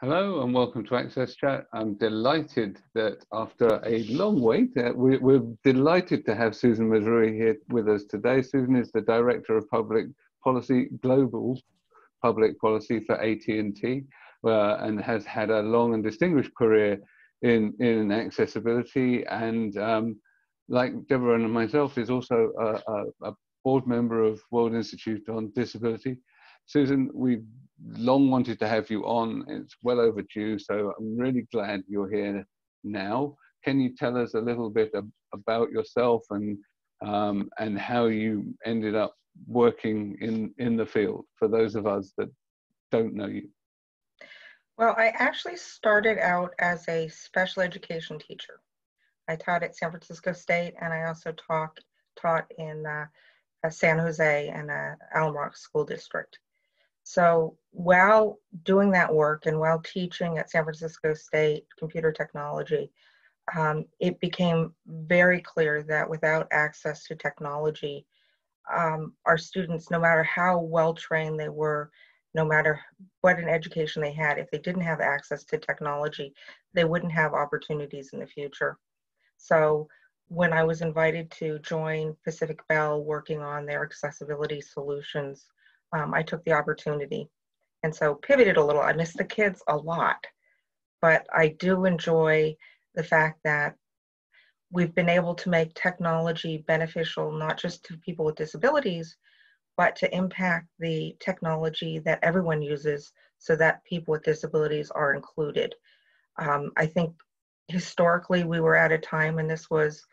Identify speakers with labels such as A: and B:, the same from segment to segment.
A: Hello and welcome to AXSChat. I'm delighted that after a long wait, we're delighted to have Susan Mazrui here with us today. Susan is the Director of Public Policy, Global Public Policy for AT&T, and has had a long and distinguished career in accessibility, and like Deborah and myself, is also a board member of World Institute on Disability. Susan, we've long wanted to have you on. It's well overdue, so I'm really glad you're here now. Can you tell us a little bit about yourself and how you ended up working in the field, for those of us that don't know you?
B: Well, I actually started out as a special education teacher. I taught at San Francisco State, and I also taught in San Jose and Alum Rock School District. So while doing that work and while teaching at San Francisco State computer technology, it became very clear that without access to technology, our students, no matter how well trained they were, no matter what an education they had, if they didn't have access to technology, they wouldn't have opportunities in the future. So when I was invited to join Pacific Bell working on their accessibility solutions, I took the opportunity, and so pivoted a little. I miss the kids a lot, but I do enjoy the fact that we've been able to make technology beneficial, not just to people with disabilities, but to impact the technology that everyone uses so that people with disabilities are included. I think historically we were at a time, and this was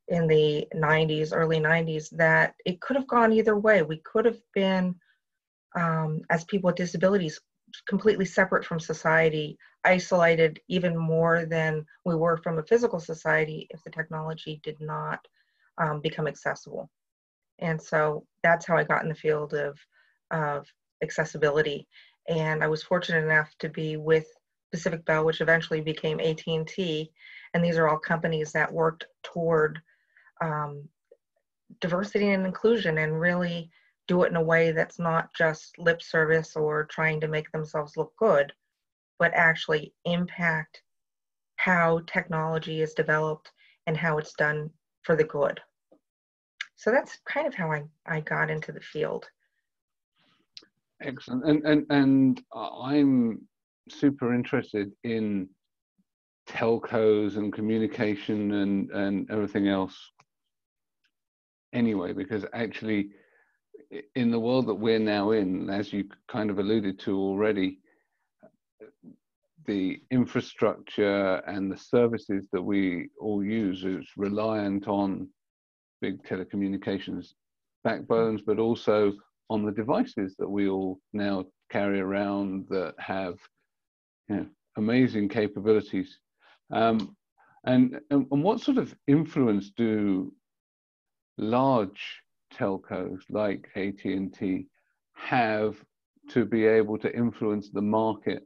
B: in the 90s, early 90s, that it could have gone either way. We could have been, as people with disabilities, completely separate from society, isolated even more than we were from a physical society if the technology did not become accessible. And so that's how I got in the field of accessibility. And I was fortunate enough to be with Pacific Bell, which eventually became AT&T. And these are all companies that worked toward diversity and inclusion, and really do it in a way that's not just lip service or trying to make themselves look good, but actually impact how technology is developed and how it's done for the good. So that's kind of how I got into the field.
A: Excellent. And I'm super interested in telcos and communication and everything else anyway, because actually in the world that we're now in, as you kind of alluded to already, the infrastructure and the services that we all use is reliant on big telecommunications backbones, but also on the devices that we all now carry around that have, you know, amazing capabilities. And what sort of influence do large telcos like AT&T have to be able to influence the market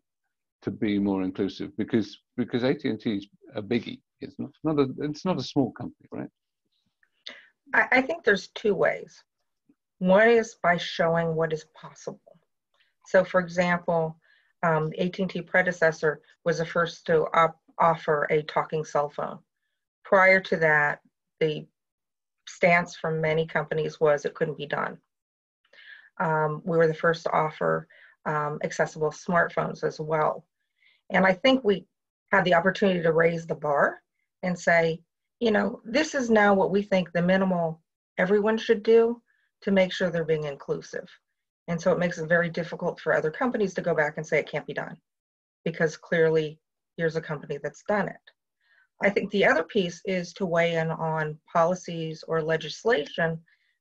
A: to be more inclusive? Because AT&T is a biggie. It's not a small company, right?
B: I think there's two ways. One is by showing what is possible. So for example, the AT&T predecessor was the first to offer a talking cell phone. Prior to that, the stance from many companies was it couldn't be done. We were the first to offer accessible smartphones as well. And I think we had the opportunity to raise the bar and say, you know, this is now what we think the minimal everyone should do to make sure they're being inclusive. And so it makes it very difficult for other companies to go back and say it can't be done, because clearly here's a company that's done it. I think the other piece is to weigh in on policies or legislation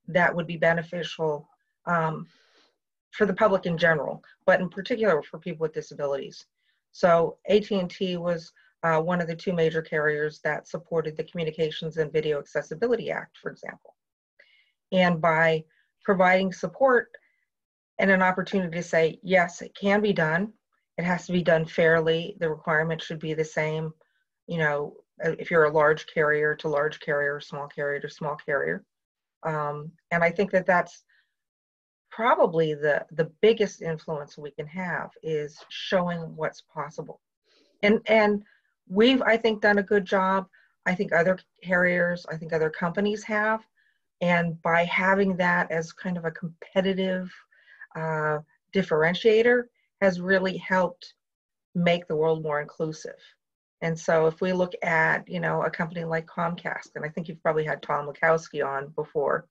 B: that would be beneficial for the public in general, but in particular for people with disabilities. So AT&T was one of the two major carriers that supported the Communications and Video Accessibility Act, for example. And by providing support and an opportunity to say, yes, it can be done, it has to be done fairly, the requirements should be the same, you know, if you're a large carrier to large carrier, small carrier to small carrier. And I think that that's probably the biggest influence we can have is showing what's possible. And we've, I think, done a good job. I think other carriers, I think other companies have. And by having that as kind of a competitive differentiator has really helped make the world more inclusive. And so if we look at, you know, a company like Comcast, and I think you've probably had Tom Lukowski on before,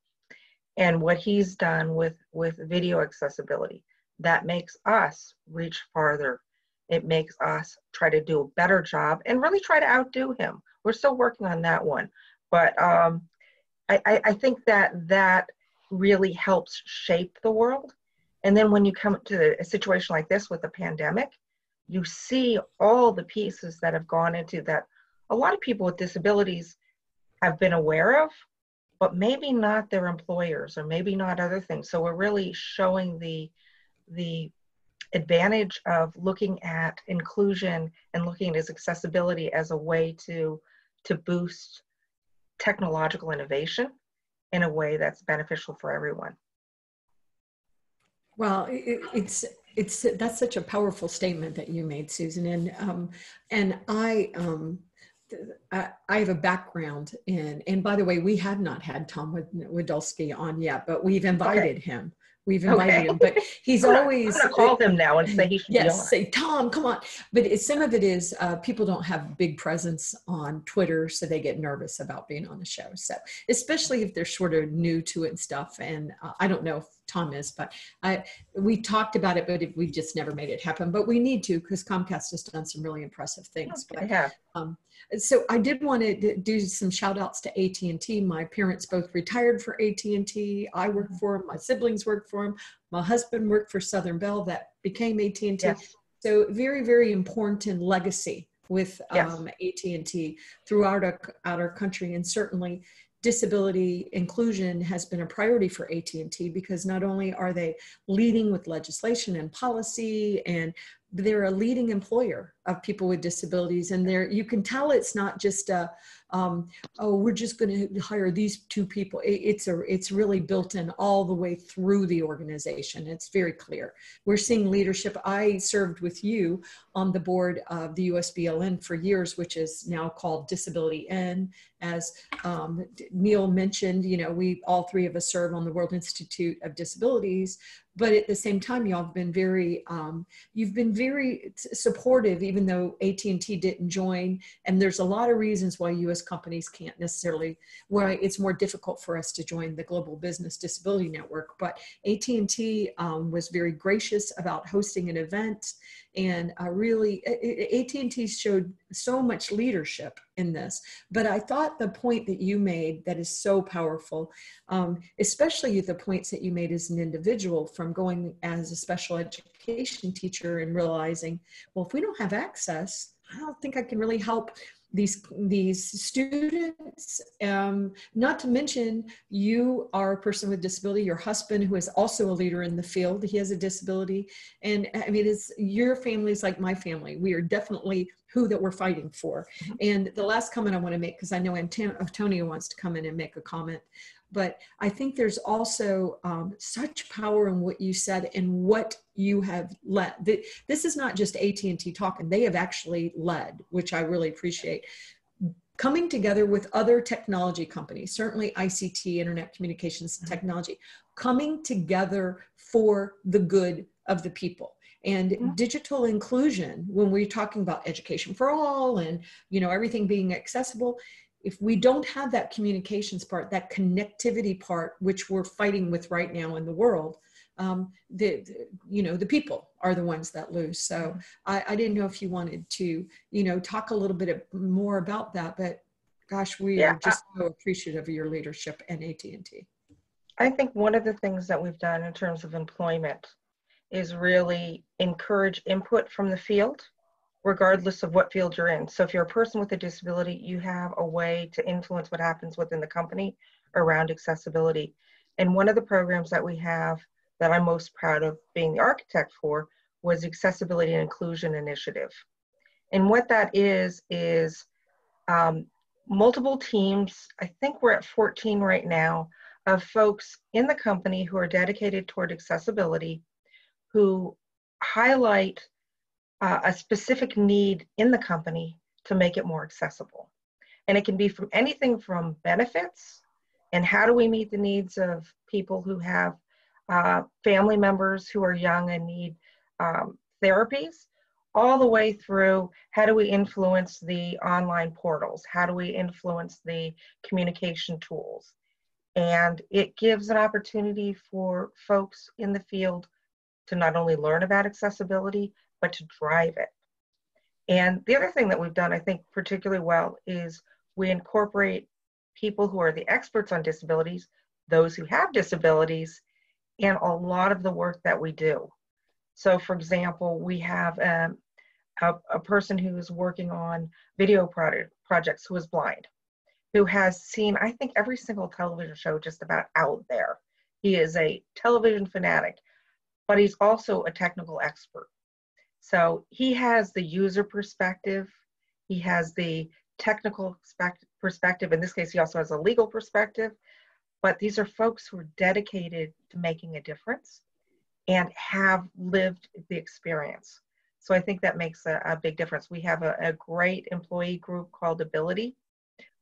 B: and what he's done with video accessibility, that makes us reach farther. It makes us try to do a better job and really try to outdo him. We're still working on that one. But I think that really helps shape the world. And then when you come to a situation like this with the pandemic, you see all the pieces that have gone into that a lot of people with disabilities have been aware of, but maybe not their employers or maybe not other things. So we're really showing the advantage of looking at inclusion and looking at accessibility as a way to boost technological innovation in a way that's beneficial for everyone.
C: Well, that's such a powerful statement that you made, Susan, and I have a background in, and by the way, we have not had Tom Wadolski on yet, but we've invited him. We've invited him, but he's always.
B: I'm gonna call him now and say he should be on.
C: Yes, say, Tom, come on. But some of it is people don't have big presence on Twitter, so they get nervous about being on the show. So especially if they're sort of new to it and stuff. And I don't know if Tom is, but we talked about it, but we just never made it happen. But we need to, because Comcast has done some really impressive things. But,
B: yeah.
C: So I did want to do some shout outs to AT&T. My parents both retired for AT&T. I worked for them. My siblings worked for them. My husband worked for Southern Bell that became AT&T.
B: Yes.
C: So very, very important legacy with AT&T throughout our country. And certainly disability inclusion has been a priority for AT&T because not only are they leading with legislation and policy, and they're a leading employer of people with disabilities. And you can tell it's not just we're just going to hire these two people. It's really built in all the way through the organization. It's very clear. We're seeing leadership. I served with you on the board of the USBLN for years, which is now called Disability N. As Neil mentioned, you know, we all three of us serve on the World Institute of Disabilities. But at the same time, y'all have been you've been very supportive, even though AT&T didn't join. And there's a lot of reasons why U.S. companies can't necessarily, why it's more difficult for us to join the Global Business Disability Network. But AT&T was very gracious about hosting an event. And really, AT&T showed so much leadership in this. But I thought the point that you made that is so powerful, especially the points that you made as an individual from going as a special education teacher and realizing, well, if we don't have access, I don't think I can really help these students. Not to mention, you are a person with disability, your husband, who is also a leader in the field, he has a disability. And I mean, your family is like my family. We are definitely who that we're fighting for. And the last comment I want to make, because I know Antonio wants to come in and make a comment, but I think there's also such power in what you said and what you have led. This is not just AT&T talking. They have actually led, which I really appreciate. Coming together with other technology companies, certainly ICT, Internet Communications Technology, coming together for the good of the people. And digital inclusion, when we're talking about education for all and, you know, everything being accessible, if we don't have that communications part, that connectivity part, which we're fighting with right now in the world, the people are the ones that lose. So I didn't know if you wanted to, you know, talk a little bit more about that, but gosh, we are just so appreciative of your leadership and AT&T.
B: I think one of the things that we've done in terms of employment is really encourage input from the field, regardless of what field you're in. So if you're a person with a disability, you have a way to influence what happens within the company around accessibility. And one of the programs that we have that I'm most proud of being the architect for was Accessibility and Inclusion Initiative. And what that is multiple teams, I think we're at 14 right now, of folks in the company who are dedicated toward accessibility, who highlight a specific need in the company to make it more accessible. And it can be from anything from benefits and how do we meet the needs of people who have family members who are young and need therapies, all the way through how do we influence the online portals? How do we influence the communication tools? And it gives an opportunity for folks in the field to not only learn about accessibility, but to drive it. And the other thing that we've done, I think, particularly well is we incorporate people who are the experts on disabilities, those who have disabilities, in a lot of the work that we do. So for example, we have a person who is working on video projects who is blind, who has seen, I think, every single television show just about out there. He is a television fanatic, but he's also a technical expert. So he has the user perspective, he has the technical perspective. In this case, he also has a legal perspective, but these are folks who are dedicated to making a difference and have lived the experience. So I think that makes a big difference. We have a great employee group called Ability,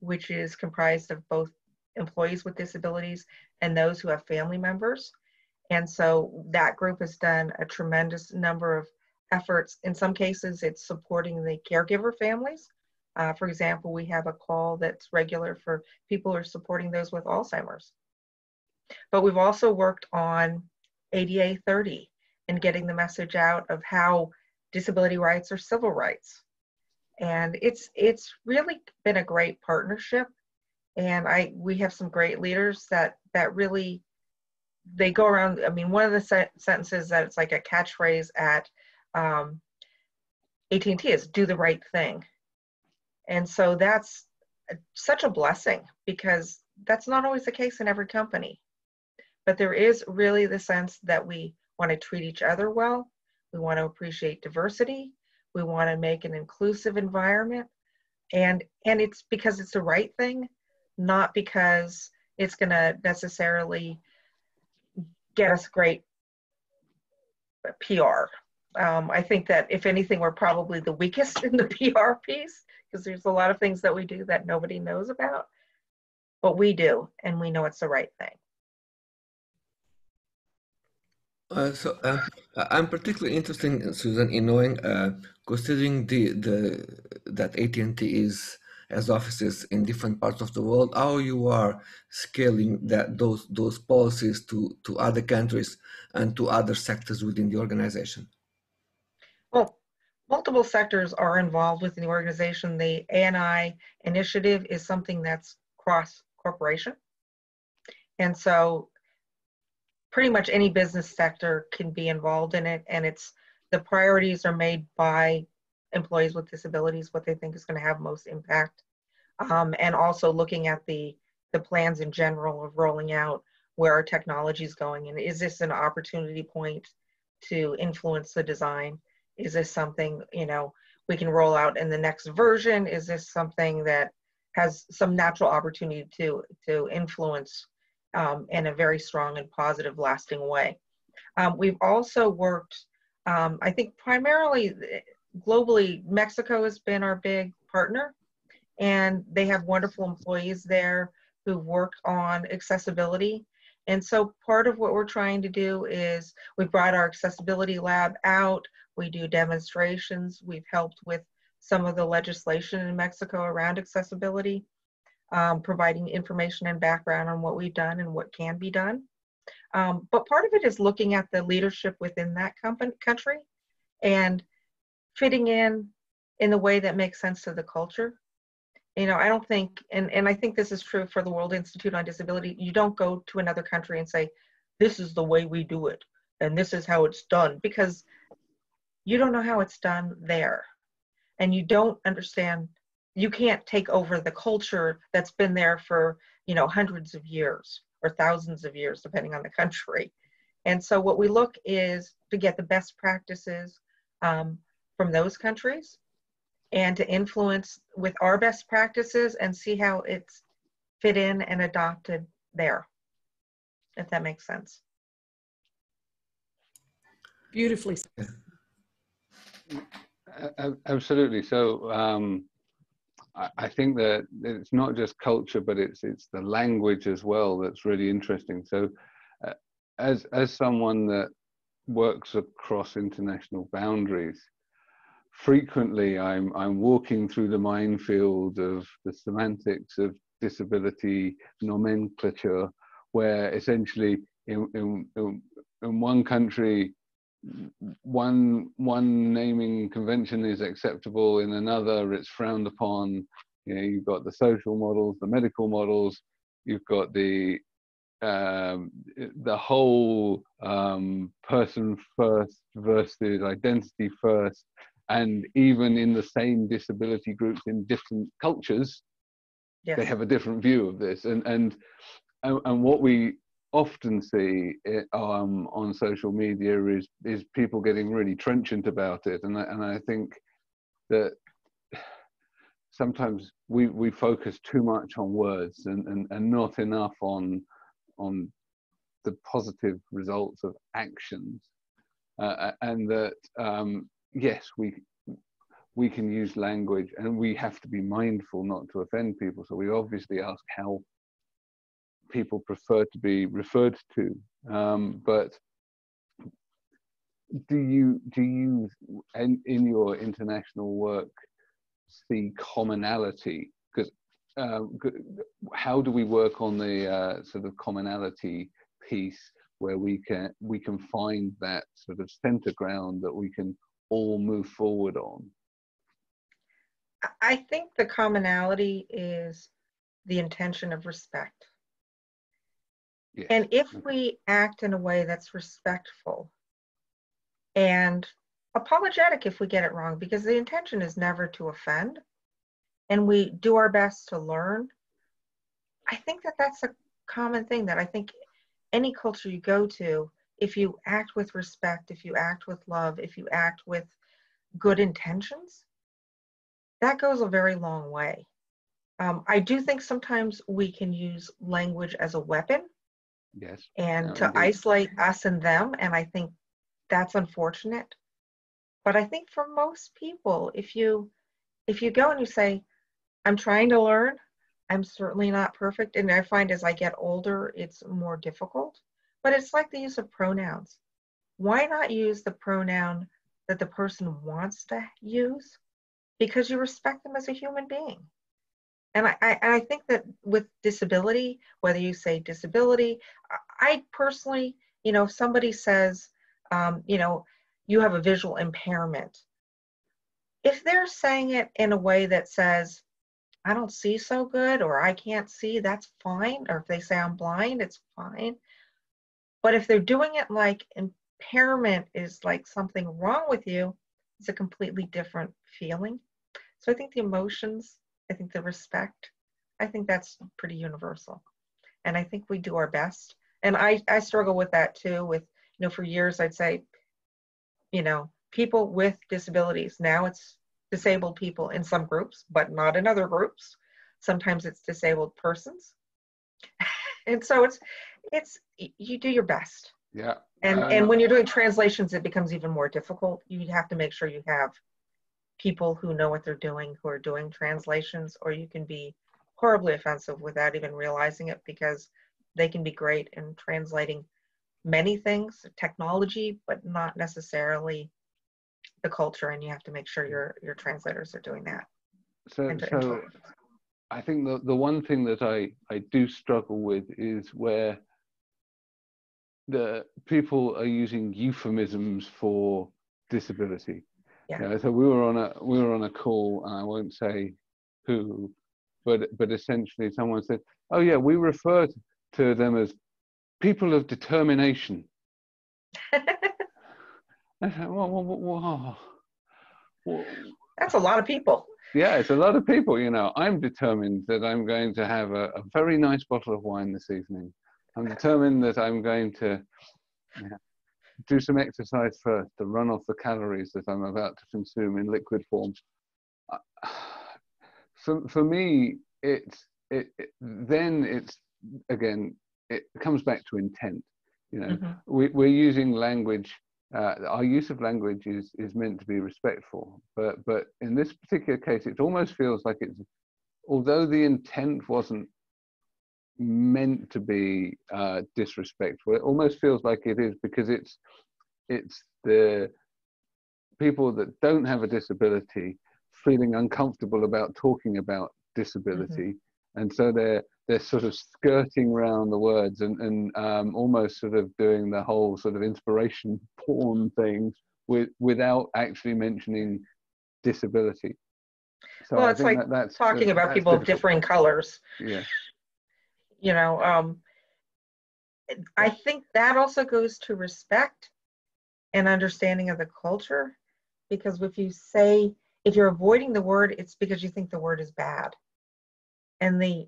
B: which is comprised of both employees with disabilities and those who have family members. And so that group has done a tremendous number of efforts. In some cases, it's supporting the caregiver families. For example, we have a call that's regular for people who are supporting those with Alzheimer's. But we've also worked on ADA 30 and getting the message out of how disability rights are civil rights. And it's really been a great partnership. And we have some great leaders that really, they go around. I mean, one of the sentences that it's like a catchphrase at AT&T is do the right thing. And so that's such a blessing because that's not always the case in every company. But there is really the sense that we want to treat each other well. We want to appreciate diversity. We want to make an inclusive environment. And it's because it's the right thing, not because it's going to necessarily get us great PR. I think that if anything, we're probably the weakest in the PR piece because there's a lot of things that we do that nobody knows about, but we do, and we know it's the right thing.
D: I'm particularly interested, Susan, in knowing, considering that AT&T has offices in different parts of the world, how you are scaling those policies to other countries and to other sectors within the organization.
B: Well, multiple sectors are involved within the organization. The ANI initiative is something that's cross-corporation. And so pretty much any business sector can be involved in it, and the priorities are made by employees with disabilities, what they think is going to have most impact, and also looking at the plans in general of rolling out where our technology is going, and is this an opportunity point to influence the design? Is this something we can roll out in the next version? Is this something that has some natural opportunity to influence in a very strong and positive, lasting way? We've also worked, I think primarily globally, Mexico has been our big partner, and they have wonderful employees there who worked on accessibility. And so part of what we're trying to do is we brought our accessibility lab out. We do demonstrations. We've helped with some of the legislation in Mexico around accessibility, providing information and background on what we've done and what can be done. But part of it is looking at the leadership within that country and fitting in the way that makes sense to the culture. I don't think, and I think this is true for the World Institute on Disability, you don't go to another country and say, this is the way we do it, and this is how it's done, because you don't know how it's done there. And you don't understand, you can't take over the culture that's been there for, hundreds of years or thousands of years, depending on the country. And so what we look is to get the best practices from those countries and to influence with our best practices and see how it's fit in and adopted there. if that makes sense.
C: Beautifully said.
A: Absolutely. So I think that it's not just culture, but it's the language as well that's really interesting. So as someone that works across international boundaries, frequently I'm walking through the minefield of the semantics of disability nomenclature, where essentially in one country one naming convention is acceptable, in another it's frowned upon. You know, you've got the social models, the medical models, you've got the whole person first versus identity first, and even in the same disability groups in different cultures, yes, they have a different view of this. And what we often see on social media is people getting really trenchant about it, and I think that sometimes we focus too much on words and not enough on the positive results of actions, and that yes, we can use language, and we have to be mindful not to offend people. So we obviously ask how people prefer to be referred to, but do you in your international work see commonality? Because how do we work on the sort of commonality piece where we can find that sort of center ground that we can all move forward on?
B: I think the commonality is the intention of respect. Yes. And if we act in a way that's respectful and apologetic if we get it wrong, because the intention is never to offend, and we do our best to learn, I think that that's a common thing that I think any culture you go to, if you act with respect, if you act with love, if you act with good intentions, that goes a very long way. I do think sometimes we can use language as a weapon.
A: Yes.
B: And to isolate us and them, and I think that's unfortunate. But I think for most people, if you go and you say, I'm trying to learn, I'm certainly not perfect, and I find as I get older, it's more difficult, but it's like the use of pronouns. Why not use the pronoun that the person wants to use? Because you respect them as a human being. And I think that with disability, whether you say disability, I personally, if somebody says, you have a visual impairment, if they're saying it in a way that says, I don't see so good, or I can't see, that's fine. Or if they say I'm blind, it's fine. But if they're doing it like impairment is like something wrong with you, it's a completely different feeling. So I think the emotions, I think the respect, I think that's pretty universal. And I think we do our best. And I struggle with that too, with, for years I'd say, people with disabilities. Now it's disabled people in some groups, but not in other groups. Sometimes it's disabled persons. And so it's you do your best.
A: Yeah.
B: And when you're doing translations, it becomes even more difficult. You have to make sure you have people who know what they're doing, who are doing translations, or you can be horribly offensive without even realizing it, because they can be great in translating many things, technology, but not necessarily the culture, and you have to make sure your translators are doing that.
A: So I think the one thing that I do struggle with is where the people are using euphemisms for disability. Yeah. So we were on a call, and I won't say who, but essentially someone said, "Oh yeah, we refer to them as people of determination." I said, well,
B: that's a lot of people.
A: Yeah, it's a lot of people. I'm determined that I'm going to have a very nice bottle of wine this evening. I'm determined that I'm going to do some exercise first to run off the calories that I'm about to consume in liquid form. For me, then it's again, it comes back to intent. You know,
B: Mhm.
A: we're using language. Our use of language is meant to be respectful, but in this particular case, it almost feels like it's, although the intent wasn't meant to be disrespectful, it almost feels like it is, because it's the people that don't have a disability feeling uncomfortable about talking about disability, and so they're sort of skirting around the words and almost sort of doing the whole sort of inspiration porn thing without actually mentioning disability. So
B: Well,
A: I
B: it's
A: think
B: like
A: that's
B: talking about
A: that's
B: people of
A: difficult.
B: differing colors.
A: Yeah.
B: You know, I think that also goes to respect and understanding of the culture, because if you're avoiding the word, it's because you think the word is bad. And the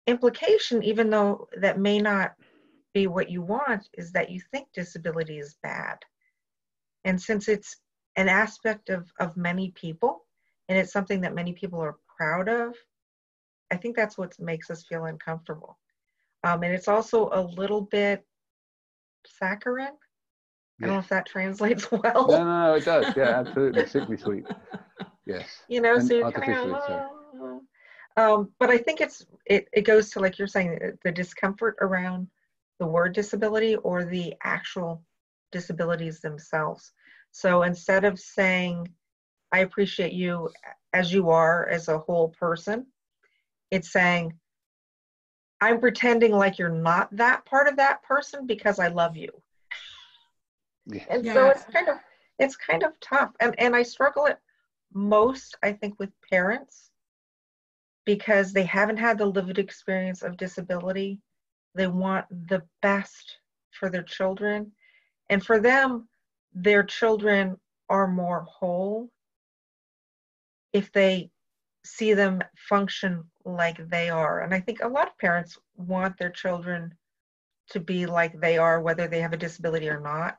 B: implication, even though that may not be what you want, is that you think disability is bad. And since it's an aspect of many people, and it's something that many people are proud of, I think that's what makes us feel uncomfortable. And it's also a little bit saccharine. I don't know if that translates well.
A: No, it does. Yeah, absolutely. Sickly sweet. Yes.
B: You know,
A: And
B: so you're
A: artificially
B: kind
A: so.
B: of, but I think it goes to, like you're saying, the discomfort around the word disability or the actual disabilities themselves. So instead of saying, I appreciate you as you are as a whole person, it's saying, I'm pretending like you're not that part of that person because I love you.
A: Yes.
B: And
C: Yeah.
B: so it's kind of tough. And I struggle it most, I think, with parents, because they haven't had the lived experience of disability. They want the best for their children. And for them, their children are more whole if they see them function like they are. And I think a lot of parents want their children to be like they are, whether they have a disability or not.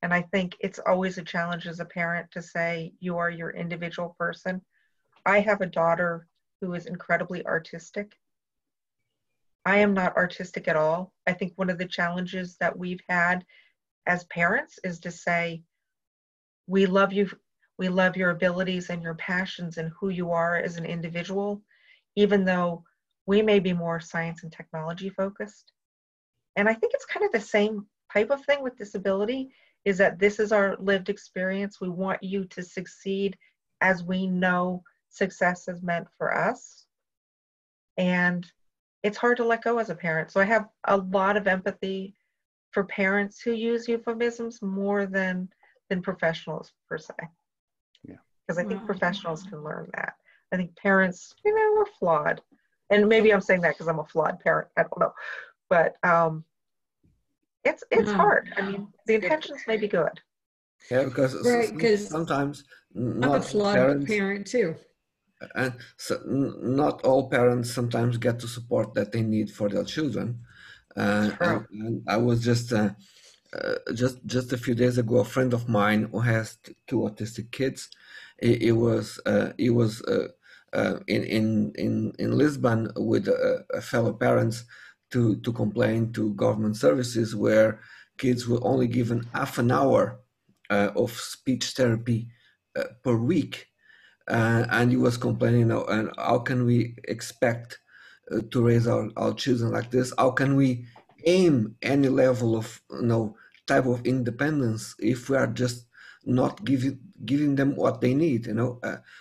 B: And I think it's always a challenge as a parent to say, you are your individual person. I have a daughter who is incredibly artistic. I am not artistic at all. I think one of the challenges that we've had as parents is to say, we love you, we love your abilities and your passions and who you are as an individual, even though we may be more science and technology focused. And I think it's kind of the same type of thing with disability, is that this is our lived experience. We want you to succeed as we know success is meant for us. And it's hard to let go as a parent. So I have a lot of empathy for parents who use euphemisms more than professionals per se.
A: Yeah.
B: Because I think professionals can learn that. I think parents, we're flawed. And maybe I'm saying that because I'm a flawed parent. I don't know. But it's hard. I mean, the intentions may be good.
D: Yeah, because
C: Right, because
D: sometimes
C: I'm
D: not
C: a
D: all
C: flawed
D: parents,
C: parent too.
D: and so not all parents sometimes get the support that they need for their children.
B: True.
D: And I was just a few days ago, a friend of mine who has two autistic kids. He was in Lisbon with a fellow parents to complain to government services, where kids were only given half an hour of speech therapy per week, and he was complaining, and how can we expect to raise our children like this? How can we aim any level of type of independence if we are just not giving them what they need?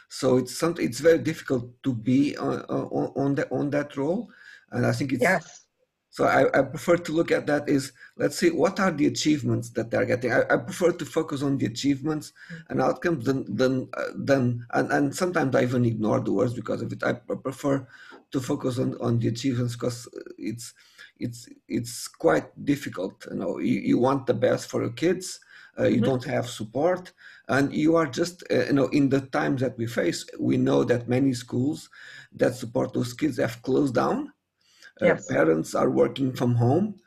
D: So it's very difficult to be on that role, and I think it's.
B: Yes.
D: So I prefer to look at that is, let's see, what are the achievements that they're getting. I prefer to focus on the achievements and outcomes and sometimes I even ignore the words because of it. I prefer to focus on the achievements because it's quite difficult. You want the best for your kids. You don't have support, and you are just in the times that we face, we know that many schools that support those kids have closed down.
B: Yes.
D: Parents are working from home.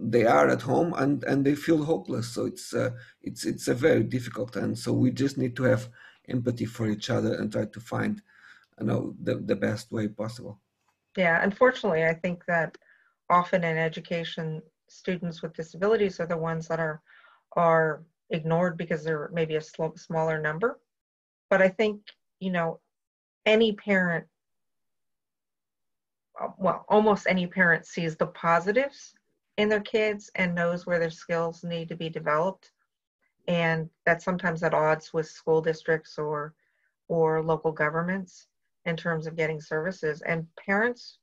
D: They are at home and they feel hopeless. So it's a very difficult, and so we just need to have empathy for each other and try to find the best way possible.
B: Yeah. Unfortunately, I think that often in education, students with disabilities are the ones that are ignored because they're maybe a smaller number. But I think, you know, any parent, well, almost any parent sees the positives in their kids and knows where their skills need to be developed. And that's sometimes at odds with school districts or local governments in terms of getting services. And parents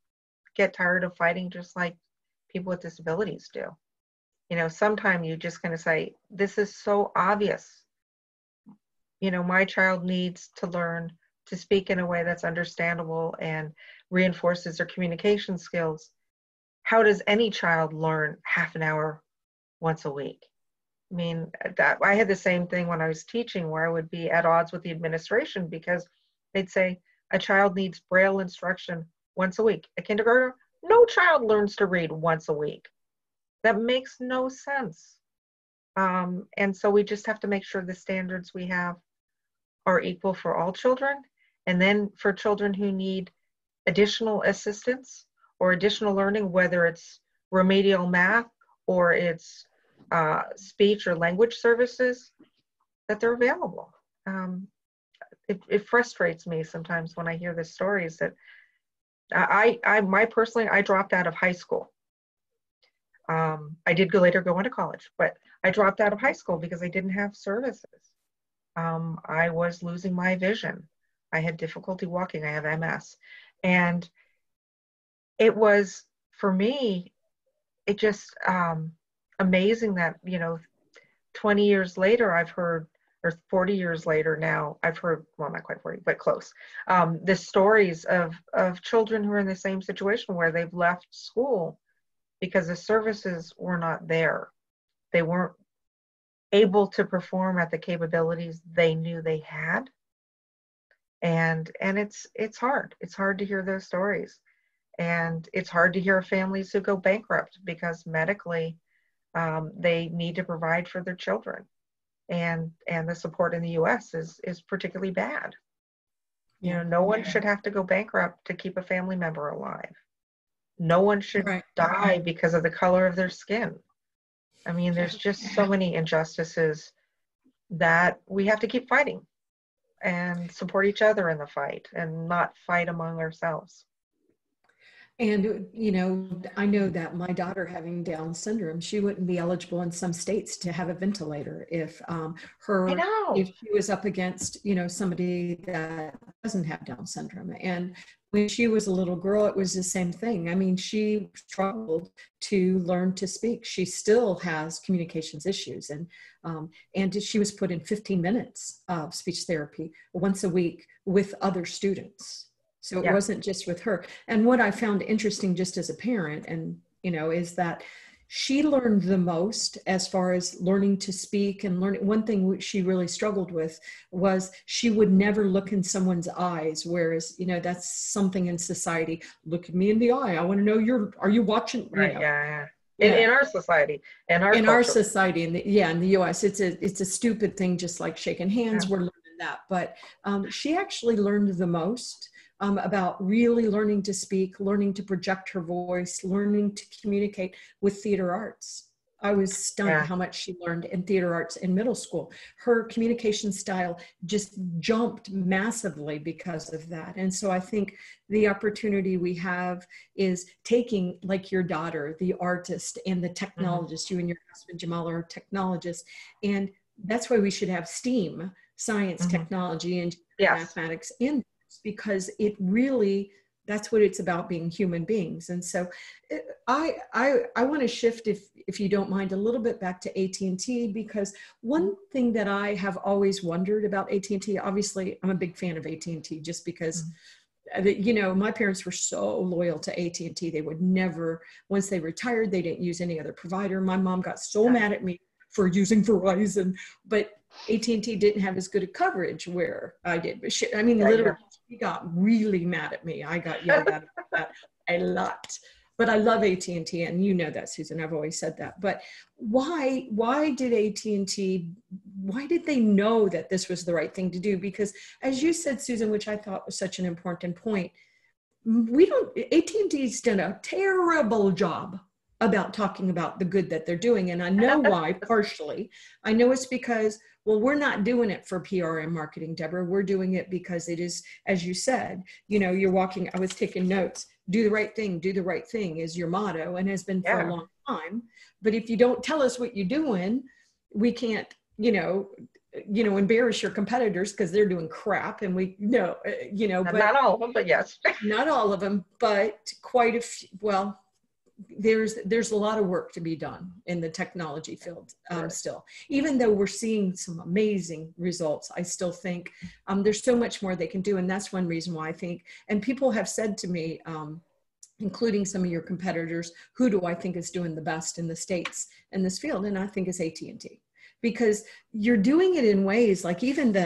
B: get tired of fighting just like people with disabilities do. You know, sometimes you just kind of say, this is so obvious. You know, my child needs to learn to speak in a way that's understandable and reinforces their communication skills. How does any child learn half an hour once a week? I mean, I had the same thing when I was teaching, where I would be at odds with the administration because they'd say a child needs Braille instruction once a week. A kindergartner, no child learns to read once a week. That makes no sense. And so we just have to make sure the standards we have are equal for all children. And then for children who need additional assistance or additional learning, whether it's remedial math or it's speech or language services, that they're available. It frustrates me sometimes when I hear the stories that I dropped out of high school. I did later go into college, but I dropped out of high school because I didn't have services. I was losing my vision. I had difficulty walking. I have MS. And it was, for me, it just amazing that, you know, 20 years later, I've heard, or 40 years later now, I've heard, well, not quite 40, but close, the stories of children who are in the same situation where they've left school because the services were not there. They weren't able to perform at the capabilities they knew they had. And it's hard. It's hard to hear those stories. And it's hard to hear of families who go bankrupt because medically they need to provide for their children. And the support in the US is particularly bad. You know, no one should have to go bankrupt to keep a family member alive. No one should die because of the color of their skin. I mean, there's just so many injustices that we have to keep fighting and support each other in the fight and not fight among ourselves.
C: And, you know, I know that my daughter having Down syndrome, she wouldn't be eligible in some states to have a ventilator if if she was up against, you know, somebody that doesn't have Down syndrome. And when she was a little girl, it was the same thing. I mean, she struggled to learn to speak. She still has communications issues. And she was put in 15 minutes of speech therapy once a week with other students. So it wasn't just with her. And what I found interesting just as a parent, and, you know, is that she learned the most as far as learning to speak and learning. One thing she really struggled with was she would never look in someone's eyes. Whereas, you know, that's something in society. Look at me in the eye. I want to know are you watching?
B: Right.
C: You know?
B: Yeah. In our society, in
C: our society, in the US, it's a stupid thing, just like shaking hands. We're learning that. But she actually learned the most. About really learning to speak, learning to project her voice, learning to communicate with theater arts. I was stunned how much she learned in theater arts in middle school. Her communication style just jumped massively because of that. And so I think the opportunity we have is taking, like your daughter, the artist and the technologist, you and your husband Jamal are technologists, and that's why we should have STEAM, science, technology, and mathematics in, because it really, that's what it's about, being human beings. And so I want to shift, if you don't mind, a little bit back to AT&T, because one thing that I have always wondered about AT&T, obviously I'm a big fan of AT&T just because you know, my parents were so loyal to AT&T. They would never, once they retired, they didn't use any other provider. My mom got so mad at me for using Verizon, but AT&T didn't have as good a coverage where I did. But she, I mean, literally, she got really mad at me. I got yelled at about that a lot. But I love AT&T, and you know that, Susan. I've always said that. But why did AT&T, why did they know that this was the right thing to do? Because as you said, Susan, which I thought was such an important point, AT&T's done a terrible job about talking about the good that they're doing. And I know why, partially. I know it's because, well, we're not doing it for PR and marketing, Deborah. We're doing it because it is, as you said, you know, you're walking, I was taking notes, do the right thing is your motto and has been for a long time. But if you don't tell us what you're doing, we can't, embarrass your competitors because they're doing crap, and we know, but
B: not all of them, but yes.
C: Not all of them, but quite a few. Well, there's a lot of work to be done in the technology field still. Even though we're seeing some amazing results, I still think there's so much more they can do. And that's one reason why I think, and people have said to me, including some of your competitors, who do I think is doing the best in the States in this field? And I think it's AT&T. Because you're doing it in ways like even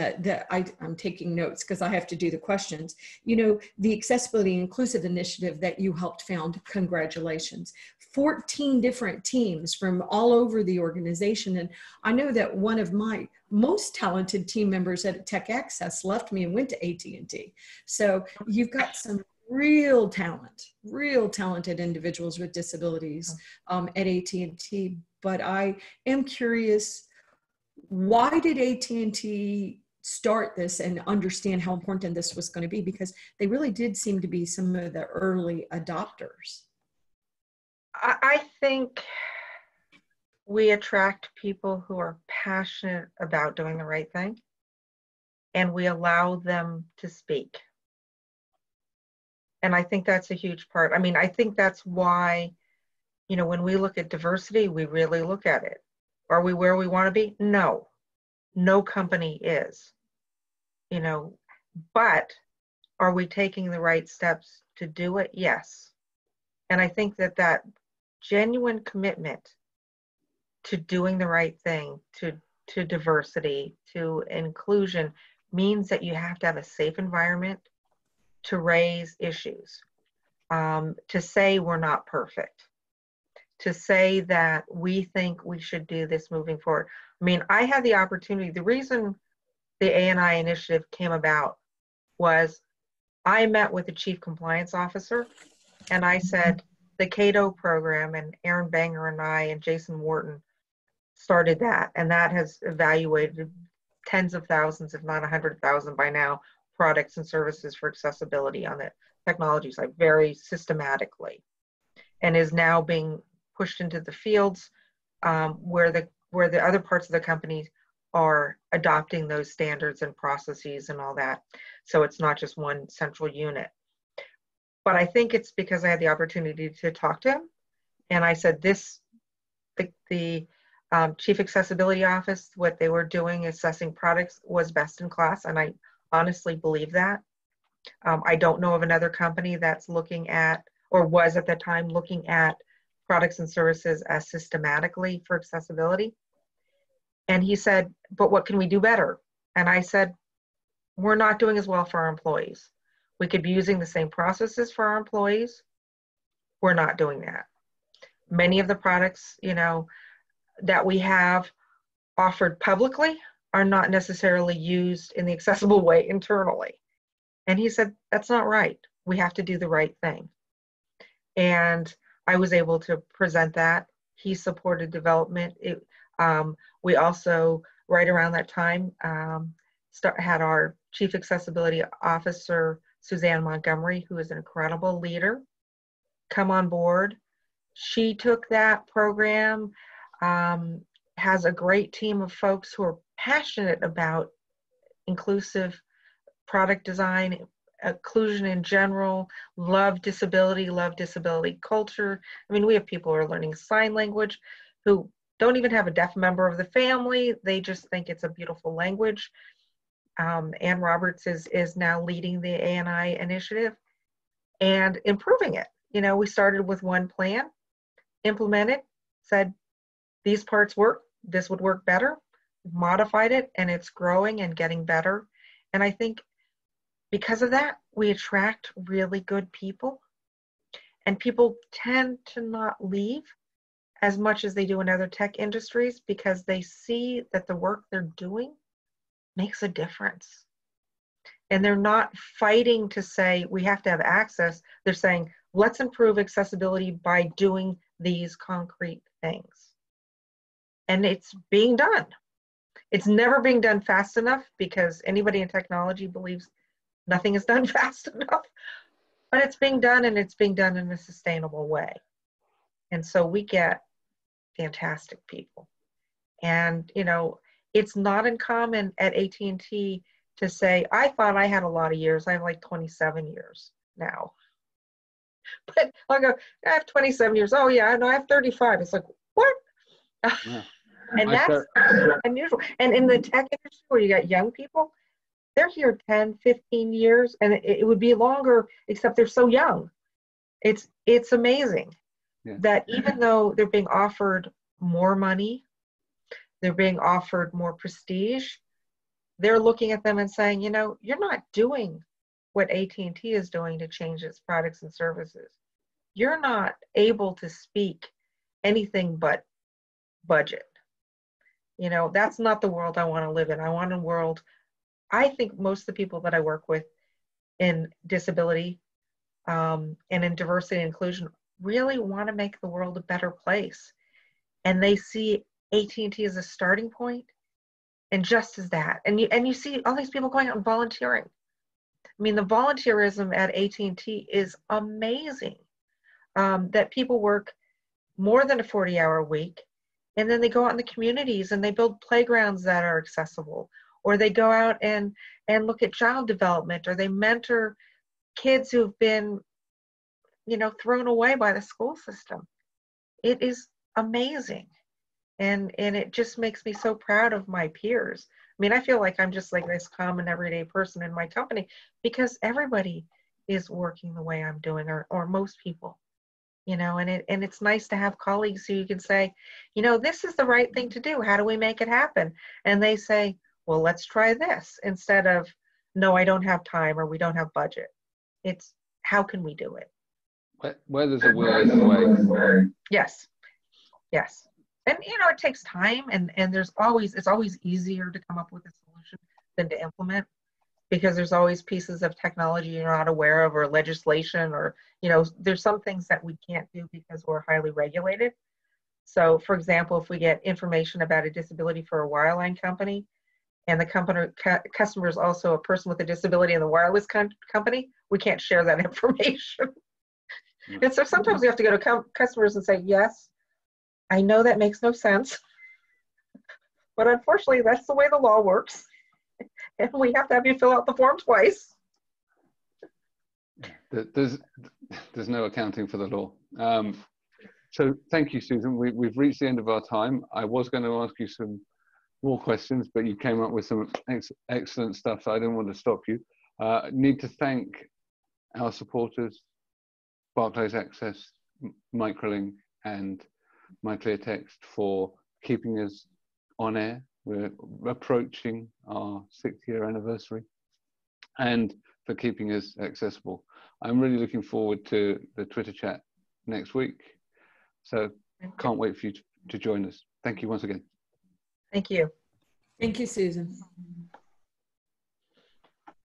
C: I'm taking notes because I have to do the questions, the Accessibility and Inclusive Initiative that you helped found, congratulations. 14 different teams from all over the organization. And I know that one of my most talented team members at Tech Access left me and went to AT&T. So you've got some real talented individuals with disabilities at AT&T. But I am curious, why did AT&T start this and understand how important this was going to be? Because they really did seem to be some of the early adopters.
B: I think we attract people who are passionate about doing the right thing, and we allow them to speak. And I think that's a huge part. I mean, I think that's why, when we look at diversity, we really look at it. Are we where we want to be? No. No company is. But are we taking the right steps to do it? Yes. And I think that genuine commitment to doing the right thing, to diversity, to inclusion, means that you have to have a safe environment to raise issues, to say we're not perfect, to say that we think we should do this moving forward. I mean, I had the opportunity, the reason the ANI initiative came about was I met with the chief compliance officer and I said, the Cato program, and Aaron Banger and I and Jason Wharton started that, and that has evaluated tens of thousands, if not 100,000 by now, products and services for accessibility on the technology side very systematically, and is now being pushed into the fields where the other parts of the company are adopting those standards and processes and all that. So it's not just one central unit. But I think it's because I had the opportunity to talk to him, and I said the Chief Accessibility Office, what they were doing assessing products was best in class, and I honestly believe that. I don't know of another company that's looking at, or was at the time looking at, products and services as systematically for accessibility. And he said, but what can we do better? And I said, we're not doing as well for our employees. We could be using the same processes for our employees. We're not doing that. Many of the products, that we have offered publicly are not necessarily used in the accessible way internally. And he said, that's not right. We have to do the right thing. And I was able to present that. He supported development. We also, right around that time, had our Chief Accessibility Officer, Suzanne Montgomery, who is an incredible leader, come on board. She took that program, has a great team of folks who are passionate about inclusive product design, inclusion in general, love disability culture. I mean, we have people who are learning sign language who don't even have a deaf member of the family. They just think it's a beautiful language. Ann Roberts is now leading the ANI initiative and improving it. We started with one plan, implemented, said these parts work, this would work better, modified it, and it's growing and getting better. And I think because of that, we attract really good people, and people tend to not leave as much as they do in other tech industries because they see that the work they're doing makes a difference. And they're not fighting to say we have to have access. They're saying, let's improve accessibility by doing these concrete things. And it's being done. It's never being done fast enough, because anybody in technology believes nothing is done fast enough. But it's being done, and it's being done in a sustainable way. And so we get fantastic people. And, you know, it's not uncommon at AT&T to say, I thought I had a lot of years. I have like 27 years now. But I'll go, I have 27 years. Oh, yeah, no, I have 35. It's like, what?
A: Yeah.
B: And that's unusual. And in the tech industry where you got young people, they're here 10, 15 years, and it would be longer, except they're so young. It's amazing that even though they're being offered more money, they're being offered more prestige, they're looking at them and saying, you know, you're not doing what AT&T is doing to change its products and services. You're not able to speak anything but budget. You know, that's not the world I want to live in. I want a world, I think most of the people that I work with in disability and in diversity and inclusion really want to make the world a better place. And they see AT&T as a starting point, and just as that. And you see all these people going out and volunteering. I mean, the volunteerism at AT&T is amazing. That people work more than a 40-hour week, and then they go out in the communities and they build playgrounds that are accessible, or they go out and look at child development, or they mentor kids who've been, you know, thrown away by the school system. It is amazing. And it just makes me so proud of my peers. I mean, I feel like I'm just like this common everyday person in my company, because everybody is working the way I'm doing, or most people, you know, and it's nice to have colleagues who you can say, you know, this is the right thing to do. How do we make it happen? And they say, well, let's try this, instead of, no, I don't have time, or we don't have budget. It's, how can we do it?
A: Where there's a will, there's a way.
B: Yes. Yes. And, you know, it takes time, and it's always easier to come up with a solution than to implement, because there's always pieces of technology you're not aware of, or legislation, or, you know, there's some things that we can't do because we're highly regulated. So, for example, if we get information about a disability for a wireline company, and the customer is also a person with a disability in the wireless company, we can't share that information. And so sometimes we have to go to customers and say, yes, I know that makes no sense, but unfortunately, that's the way the law works. And we have to have you fill out the form twice.
A: There's no accounting for the law. So thank you, Susan. We've reached the end of our time. I was going to ask you some more questions, but you came up with some excellent stuff, so I didn't want to stop you. Need to thank our supporters, Barclays Access, Microlink, and MyClearText, for keeping us on air. We're approaching our 6-year anniversary, and for keeping us accessible. I'm really looking forward to the Twitter chat next week, so can't wait for you to join us. Thank you once again.
B: Thank you.
C: Thank you, Susan.